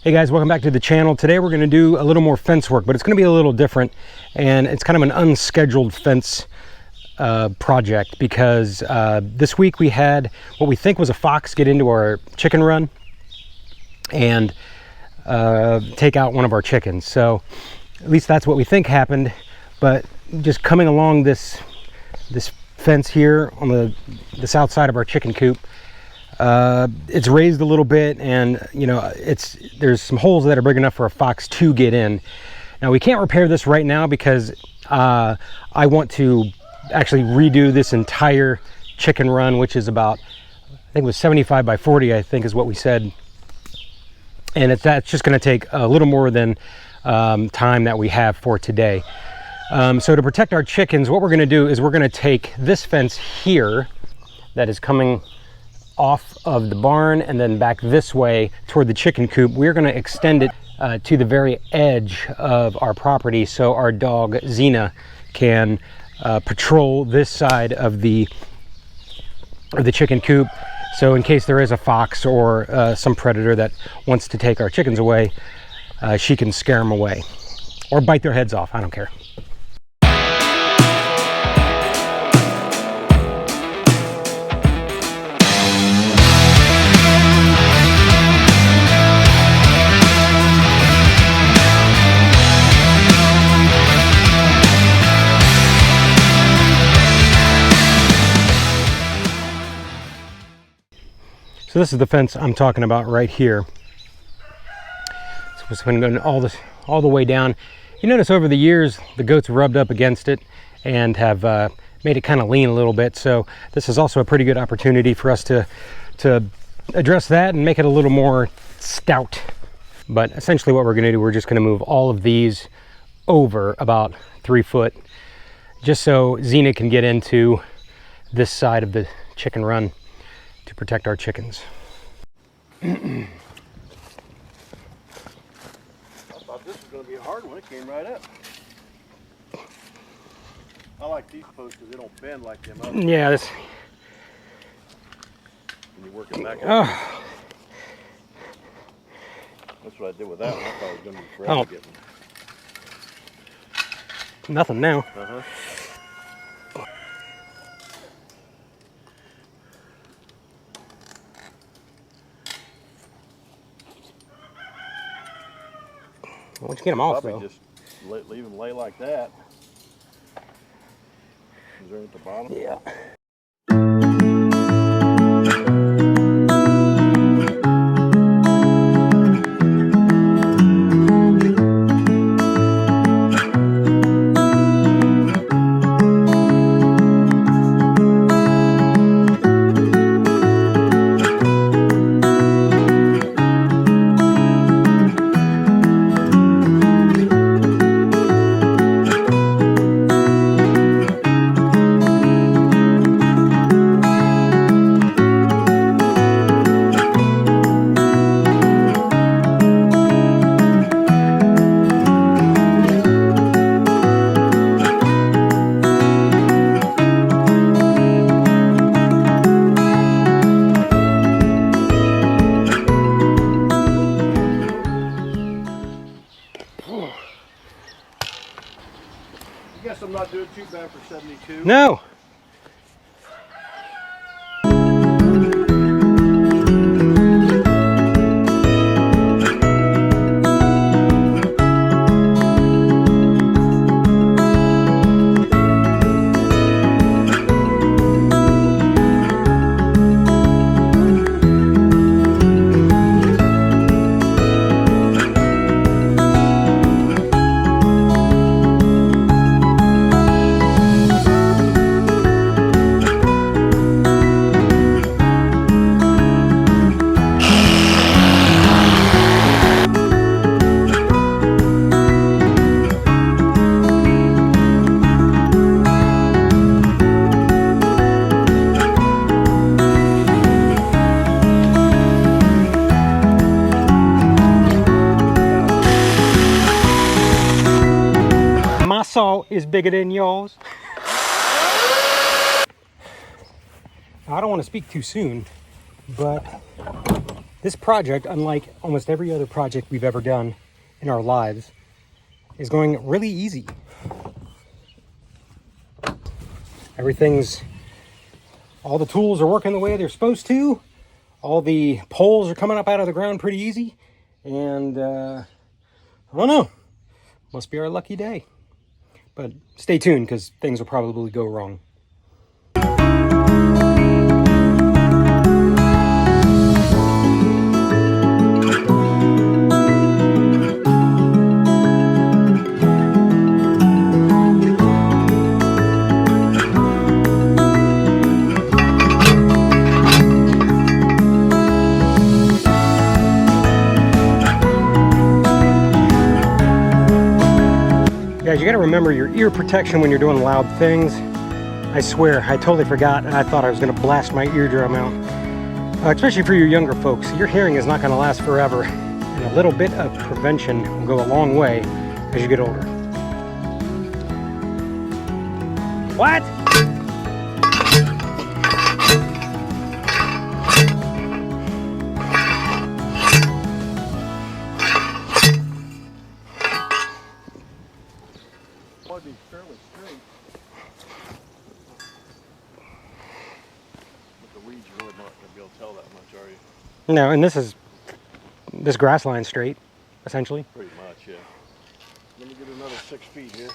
Hey guys, welcome back to the channel. Today we're going to do a little more fence work, but it's going to be a little different, and it's kind of an unscheduled fence project because this week we had what we think was a fox get into our chicken run and take out one of our chickens. So at least that's what we think happened, but just coming along this fence here on the south side of our chicken coop, it's raised a little bit, and there's some holes that are big enough for a fox to get in. Now we can't repair this right now because I want to actually redo this entire chicken run, which is about, I think it was 75 by 40, I think is what we said. And that's just going to take a little more than time that we have for today. So to protect our chickens, what we're going to do is we're going to take this fence here that is coming off of the barn and then back this way toward the chicken coop. We're going to extend it to the very edge of our property so our dog Xena can patrol this side of the chicken coop. So in case there is a fox or some predator that wants to take our chickens away, she can scare them away or bite their heads off. I don't care. So this is the fence I'm talking about right here. So it's been going all the way down. You notice over the years the goats rubbed up against it and have made it kind of lean a little bit. So this is also a pretty good opportunity for us to address that and make it a little more stout. But essentially what we're going to do, we're just going to move all of these over about 3 foot, just so Xena can get into this side of the chicken run to protect our chickens. I thought this was going to be a hard one. It came right up. I like these posts because they don't bend like them others. Yeah, this. When you work it back up. Oh. That's what I did with that one. I thought it was going to be forever getting. Nothing now. Uh-huh. Once you get them off, Probably though. just leave them lay like that. Is there at the bottom? Yeah. I guess I'm not doing too bad for 72. No. saw is bigger than yours. I don't want to speak too soon, but This project, unlike almost every other project we've ever done in our lives, is going really easy. All the tools are working the way they're supposed to. All the poles are coming up out of the ground pretty easy. And I don't know, must be our lucky day. But stay tuned because things will probably go wrong. Guys, you gotta remember your ear protection when you're doing loud things. I swear, I totally forgot and I thought I was gonna blast my eardrum out. Especially for your younger folks. Your hearing is not gonna last forever. And a little bit of prevention will go a long way as you get older. What? Be fairly straight. But the weeds, you're really not going to be able to tell that much, are you? No, and this grass line straight, essentially. Pretty much, yeah. Let me get another 6 feet here.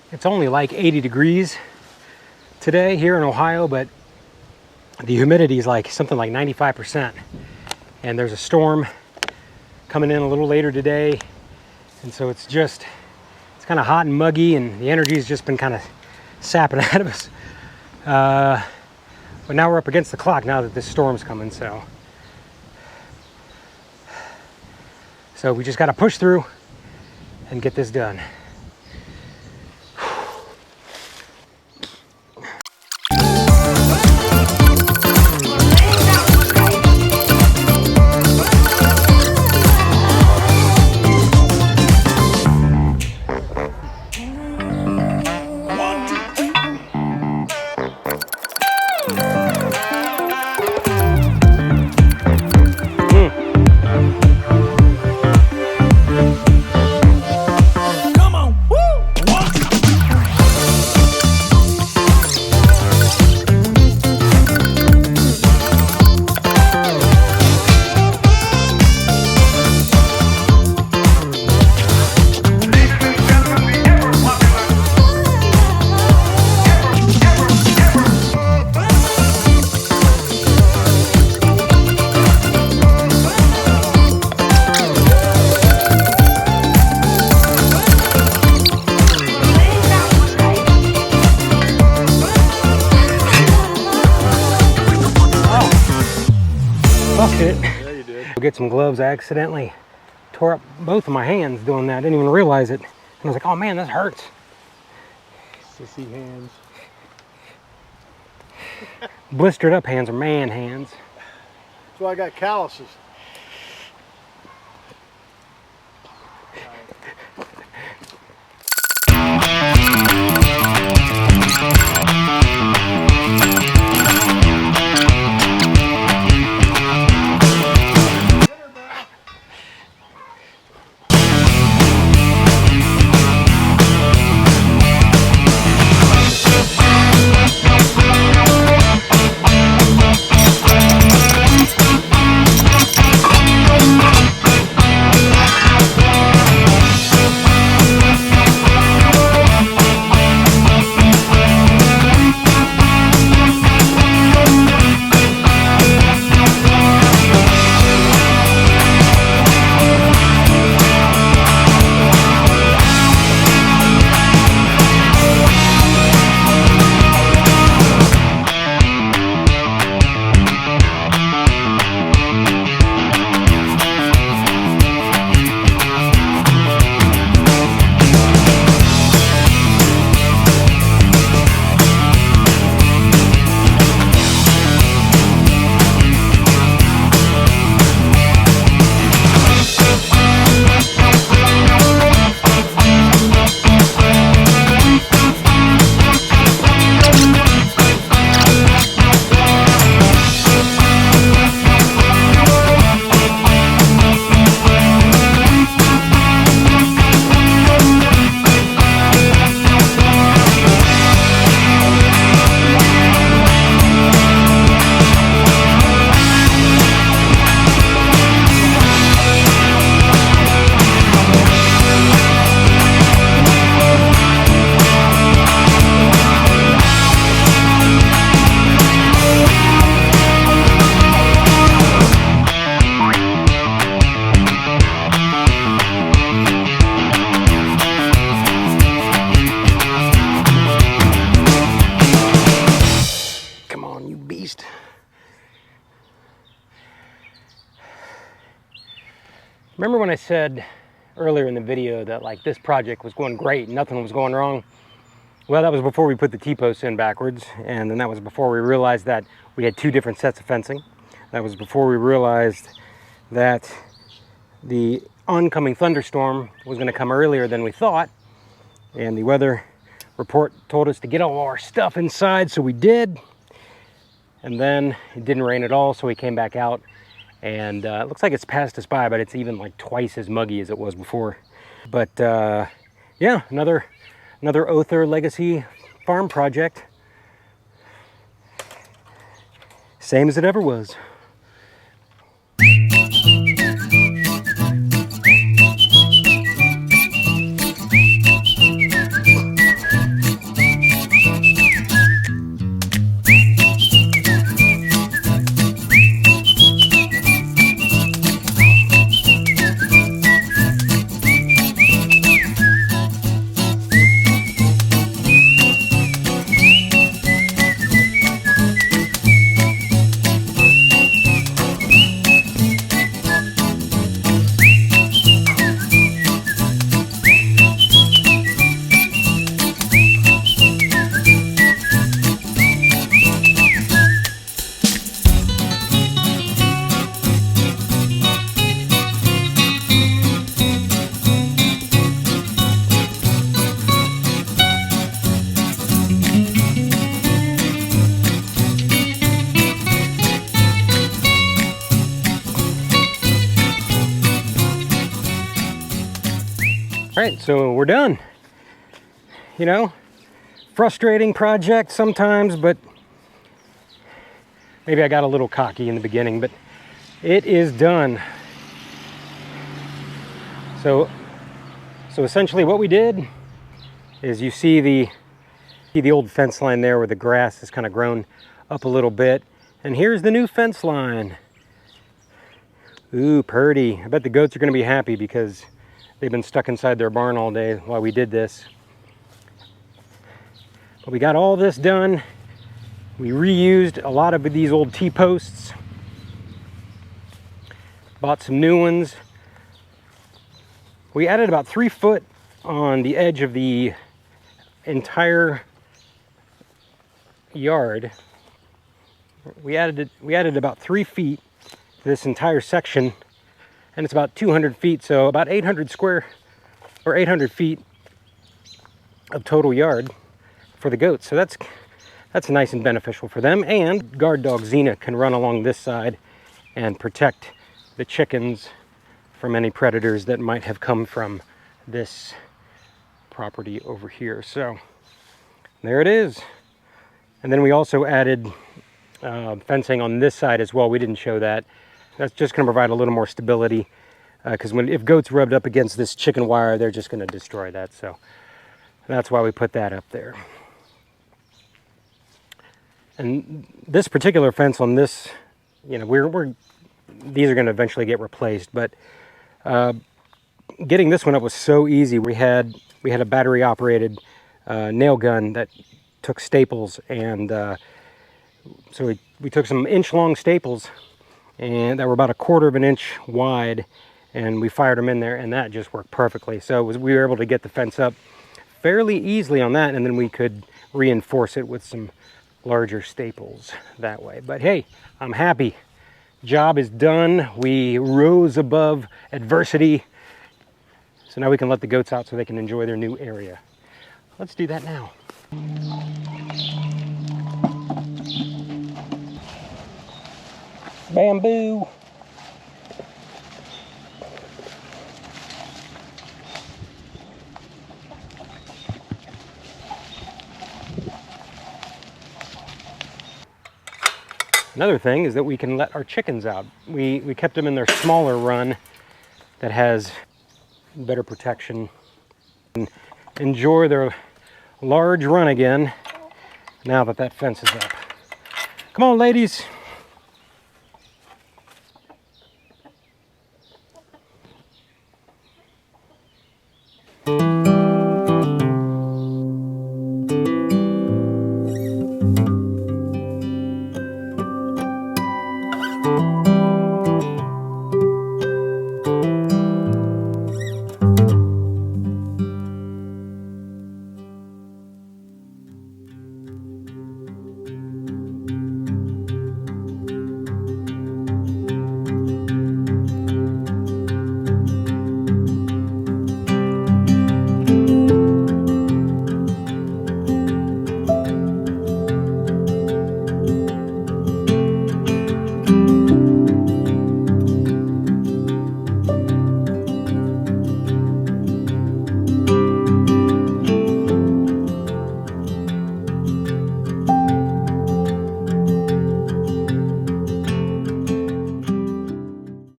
It's only like 80 degrees today here in Ohio, but the humidity is like something like 95%. And there's a storm coming in a little later today. And so it's kind of hot and muggy, and the energy's just been kind of sapping out of us. But now we're up against the clock now that this storm's coming, so we just got to push through and get this done. Yeah, you did. Get some gloves. I accidentally tore up both of my hands doing that. I didn't even realize it. And I was like, oh man, this hurts. Sissy hands. Blistered up hands are man hands. So I got calluses. Remember when I said earlier in the video that like this project was going great, nothing was going wrong? Well, that was before we put the T-posts in backwards, and then that was before we realized that we had two different sets of fencing. That was before we realized that the oncoming thunderstorm was going to come earlier than we thought, and the weather report told us to get all our stuff inside, so we did. And then it didn't rain at all, so we came back out, and it looks like it's passed us by, but it's even like twice as muggy as it was before. But yeah, another Othar Legacy farm project. Same as it ever was. All right, so we're done. You know, frustrating project sometimes, but maybe I got a little cocky in the beginning, but it is done. So essentially what we did is you see the old fence line there where the grass has kind of grown up a little bit. And here's the new fence line. Ooh, purty. I bet the goats are gonna be happy because they've been stuck inside their barn all day while we did this. But we got all this done. We reused a lot of these old T-posts. Bought some new ones. We added about 3 foot on the edge of the entire yard. We added about 3 feet to this entire section, and it's about 200 feet, so about 800 feet of total yard for the goats. So that's nice and beneficial for them. And guard dog Xena can run along this side and protect the chickens from any predators that might have come from this property over here. So there it is. And then we also added fencing on this side as well. We didn't show that. That's just going to provide a little more stability, because if goats rubbed up against this chicken wire, they're just going to destroy that. So that's why we put that up there. And this particular fence on this, you know, these are going to eventually get replaced, but getting this one up was so easy. We had a battery operated nail gun that took staples, and so we took some inch-long staples and that were about 1/4 of an inch wide, and we fired them in there, and that just worked perfectly. So we were able to get the fence up fairly easily on that, and then we could reinforce it with some larger staples that way. But hey, I'm happy. Job is done. We rose above adversity. So now we can let the goats out so they can enjoy their new area. Let's do that now. Bamboo. Another thing is that we can let our chickens out. We kept them in their smaller run that has better protection. And enjoy their large run again now that that fence is up. Come on, ladies.